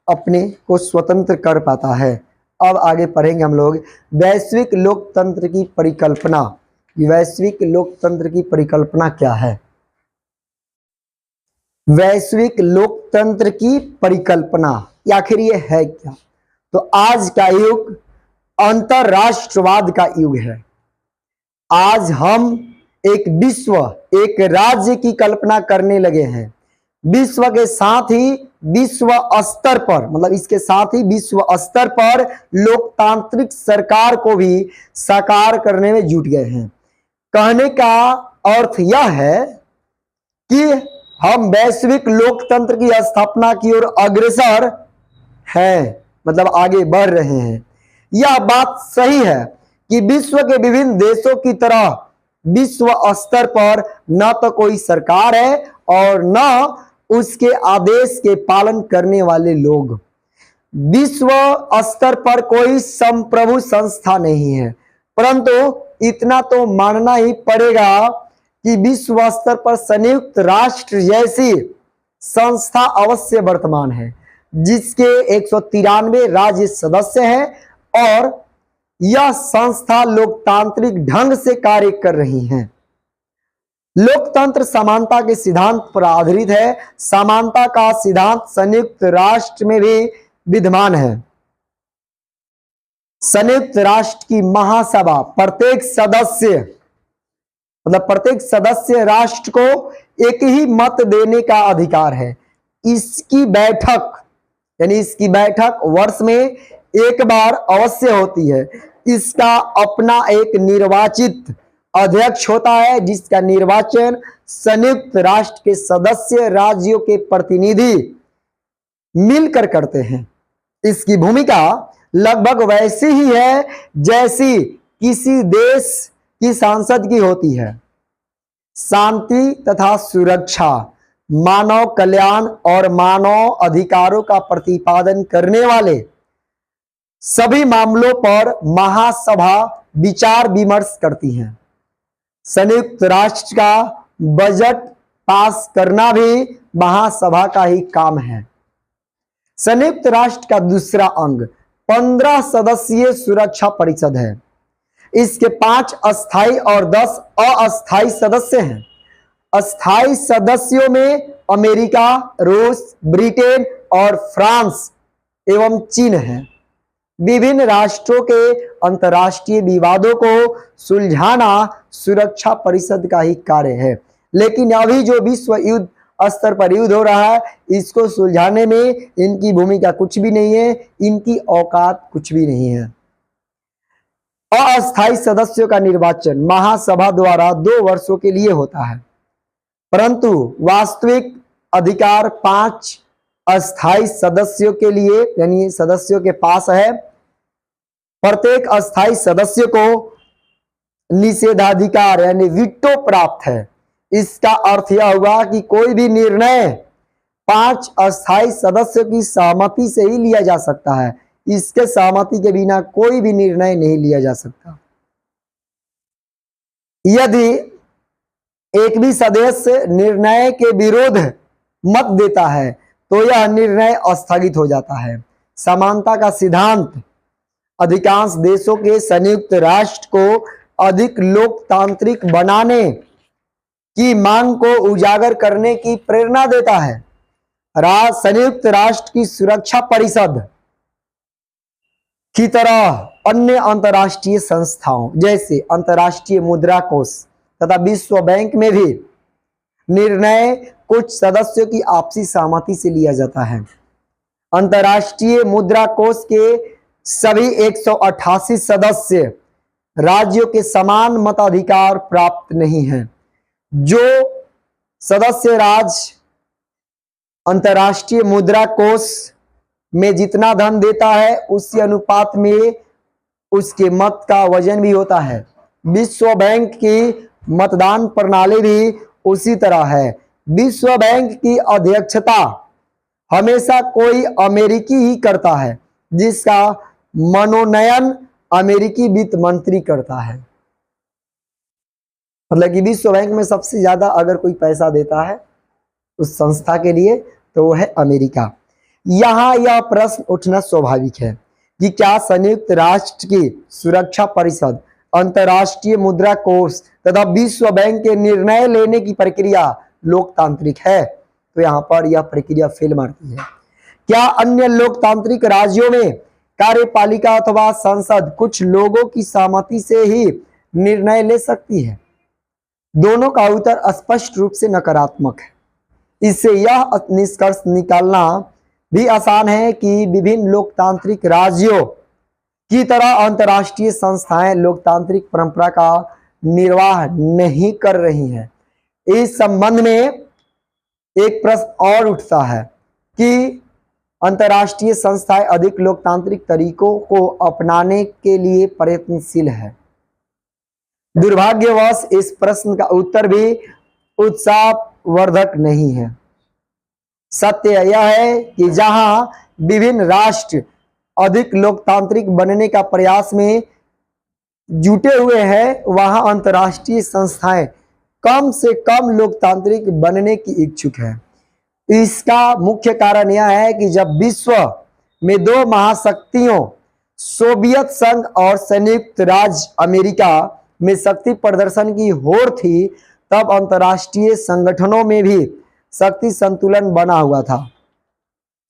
अपने को स्वतंत्र कर पाता है। अब आगे पढ़ेंगे हम लोग वैश्विक लोकतंत्र की परिकल्पना। वैश्विक लोकतंत्र की परिकल्पना क्या है? वैश्विक लोकतंत्र की परिकल्पना आखिर ये है क्या? तो आज का युग अंतरराष्ट्रवाद का युग है। आज हम एक विश्व, एक राज्य की कल्पना करने लगे हैं। विश्व के साथ ही विश्व स्तर पर, मतलब इसके साथ ही विश्व स्तर पर लोकतांत्रिक सरकार को भी साकार करने में जुट गए हैं। कहने का अर्थ यह है कि हम वैश्विक लोकतंत्र की स्थापना की ओर अग्रसर हैं, मतलब आगे बढ़ रहे हैं। यह बात सही है कि विश्व के विभिन्न देशों की तरह विश्व स्तर पर न तो कोई सरकार है और न उसके आदेश के पालन करने वाले लोग। विश्व स्तर पर कोई संप्रभु संस्था नहीं है, परंतु इतना तो मानना ही पड़ेगा कि विश्व स्तर पर संयुक्त राष्ट्र जैसी संस्था अवश्य वर्तमान है, जिसके 193 राज्य सदस्य हैं और यह संस्था लोकतांत्रिक ढंग से कार्य कर रही है। लोकतंत्र समानता के सिद्धांत पर आधारित है। समानता का सिद्धांत संयुक्त राष्ट्र में भी विद्यमान है। संयुक्त राष्ट्र की महासभा प्रत्येक सदस्य राष्ट्र को एक ही मत देने का अधिकार है। इसकी बैठक वर्ष में एक बार अवश्य होती है। इसका अपना एक निर्वाचित अध्यक्ष होता है, जिसका निर्वाचन संयुक्त राष्ट्र के सदस्य राज्यों के प्रतिनिधि मिलकर करते हैं। इसकी भूमिका लगभग वैसी ही है जैसी किसी देश की संसद की होती है। शांति तथा सुरक्षा, मानव कल्याण और मानव अधिकारों का प्रतिपादन करने वाले सभी मामलों पर महासभा विचार विमर्श करती है। संयुक्त राष्ट्र का बजट पास करना भी महासभा का ही काम है। संयुक्त राष्ट्र का दूसरा अंग 15 सदस्यीय सुरक्षा परिषद है। इसके 5 अस्थायी और 10 अस्थायी सदस्य हैं। अस्थायी सदस्यों में अमेरिका, रूस, ब्रिटेन और फ्रांस एवं चीन है। विभिन्न राष्ट्रों के अंतर्राष्ट्रीय विवादों को सुलझाना सुरक्षा परिषद का ही कार्य है। लेकिन अभी जो विश्व युद्ध स्तर पर युद्ध हो रहा है, इसको सुलझाने में इनकी भूमिका कुछ भी नहीं है, इनकी औकात कुछ भी नहीं है। अस्थायी सदस्यों का निर्वाचन महासभा द्वारा 2 वर्षों के लिए होता है, परंतु वास्तविक अधिकार 5 अस्थायी सदस्यों के लिए यानी सदस्यों के पास है। प्रत्येक अस्थायी सदस्य को निषेधाधिकार यानी वीटो प्राप्त है। इसका अर्थ यह हुआ कि कोई भी निर्णय 5 अस्थायी सदस्यों की सहमति से ही लिया जा सकता है। इसके सहमति के बिना कोई भी निर्णय नहीं लिया जा सकता। यदि एक भी सदस्य निर्णय के विरोध मत देता है तो यह निर्णय स्थगित हो जाता है। समानता का सिद्धांत अधिकांश देशों के संयुक्त राष्ट्र को अधिक लोकतांत्रिक बनाने की मांग को उजागर करने की प्रेरणा देता है। संयुक्त राष्ट्र की सुरक्षा परिषद की तरह अन्य अंतर्राष्ट्रीय संस्थाओं जैसे अंतर्राष्ट्रीय मुद्रा कोष तथा विश्व बैंक में भी निर्णय कुछ सदस्यों की आपसी सहमति से लिया जाता है। अंतर्राष्ट्रीय मुद्रा कोष के सभी 188 सदस्य राज्यों के समान मताधिकार प्राप्त नहीं है। जो सदस्य राज्य अंतर्राष्ट्रीय मुद्रा कोष में जितना धन देता है उसी अनुपात में उसके मत का वजन भी होता है। विश्व बैंक की मतदान प्रणाली भी उसी तरह है। विश्व बैंक की अध्यक्षता हमेशा कोई अमेरिकी ही करता है, जिसका मनोनयन अमेरिकी वित्त मंत्री करता है। मतलब कि विश्व बैंक में सबसे ज्यादा अगर कोई पैसा देता है उस संस्था के लिए तो वो है अमेरिका। यहाँ यह प्रश्न उठना स्वाभाविक है कि क्या संयुक्त राष्ट्र की सुरक्षा परिषद, अंतर्राष्ट्रीय मुद्रा कोष तथा विश्व बैंक के निर्णय लेने की प्रक्रिया लोकतांत्रिक है? तो यहाँ पर यह प्रक्रिया फेल मारती है। क्या अन्य लोकतांत्रिक राज्यों में कार्यपालिका अथवा संसद कुछ लोगों की सहमति से ही निर्णय ले सकती है? दोनों का उत्तर स्पष्ट रूप से नकारात्मक है। इससे यह निष्कर्ष निकालना भी आसान है कि विभिन्न लोकतांत्रिक राज्यों की तरह अंतर्राष्ट्रीय संस्थाएं लोकतांत्रिक परंपरा का निर्वाह नहीं कर रही हैं। इस संबंध में एक प्रश्न और उठता है कि अंतर्राष्ट्रीय संस्थाएं अधिक लोकतांत्रिक तरीकों को अपनाने के लिए प्रयत्नशील है। दुर्भाग्यवश इस प्रश्न का उत्तर भी उत्साहवर्धक नहीं है। सत्य यह है कि जहां विभिन्न राष्ट्र अधिक लोकतांत्रिक बनने का प्रयास में जुटे हुए हैं, वहां अंतर्राष्ट्रीय संस्थाएं कम से कम लोकतांत्रिक बनने की इच्छुक है। इसका मुख्य कारण यह है कि जब विश्व में दो महाशक्तियों सोवियत संघ और संयुक्त राज्य अमेरिका में शक्ति प्रदर्शन की होड़ थी, तब अंतर्राष्ट्रीय संगठनों में भी शक्ति संतुलन बना हुआ था।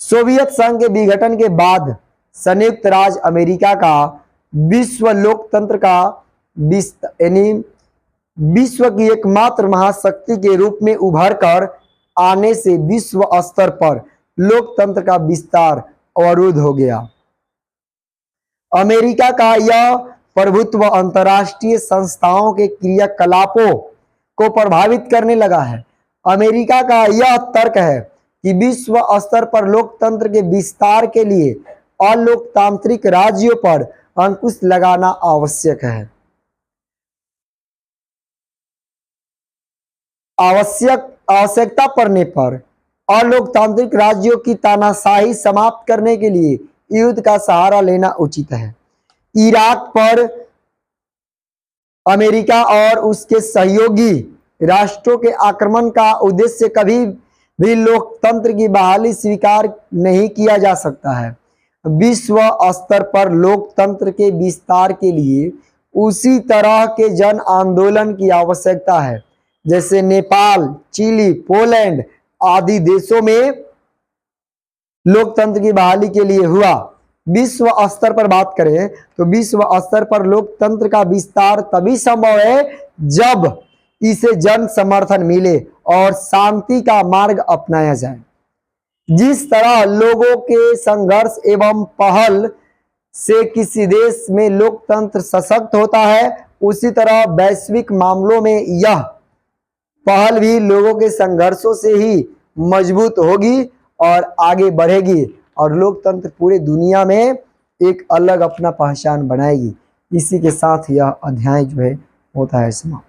सोवियत संघ के विघटन के बाद संयुक्त राज्य अमेरिका का विश्व लोकतंत्र का यानी विश्व की एकमात्र महाशक्ति के रूप में उभर कर आने से विश्व स्तर पर लोकतंत्र का विस्तार अवरुद्ध हो गया। अमेरिका का यह प्रभुत्व अंतर्राष्ट्रीय संस्थाओं के क्रियाकलापों को प्रभावित करने लगा है। अमेरिका का यह तर्क है कि विश्व स्तर पर लोकतंत्र के विस्तार के लिए अलोकतांत्रिक राज्यों पर अंकुश लगाना आवश्यक है। आवश्यकता पड़ने पर अलोकतांत्रिक राज्यों की तानाशाही समाप्त करने के लिए युद्ध का सहारा लेना उचित है। इराक पर अमेरिका और उसके सहयोगी राष्ट्रों के आक्रमण का उद्देश्य कभी भी लोकतंत्र की बहाली स्वीकार नहीं किया जा सकता है। विश्व स्तर पर लोकतंत्र के विस्तार के लिए उसी तरह के जन आंदोलन की आवश्यकता है जैसे नेपाल, चिली, पोलैंड आदि देशों में लोकतंत्र की बहाली के लिए हुआ। विश्व स्तर पर बात करें तो विश्व स्तर पर लोकतंत्र का विस्तार तभी संभव है जब इसे जन समर्थन मिले और शांति का मार्ग अपनाया जाए। जिस तरह लोगों के संघर्ष एवं पहल से किसी देश में लोकतंत्र सशक्त होता है, उसी तरह वैश्विक मामलों में यह पहल भी लोगों के संघर्षों से ही मजबूत होगी और आगे बढ़ेगी और लोकतंत्र पूरे दुनिया में एक अलग अपना पहचान बनाएगी। इसी के साथ यह अध्याय जो है होता है समाप्त।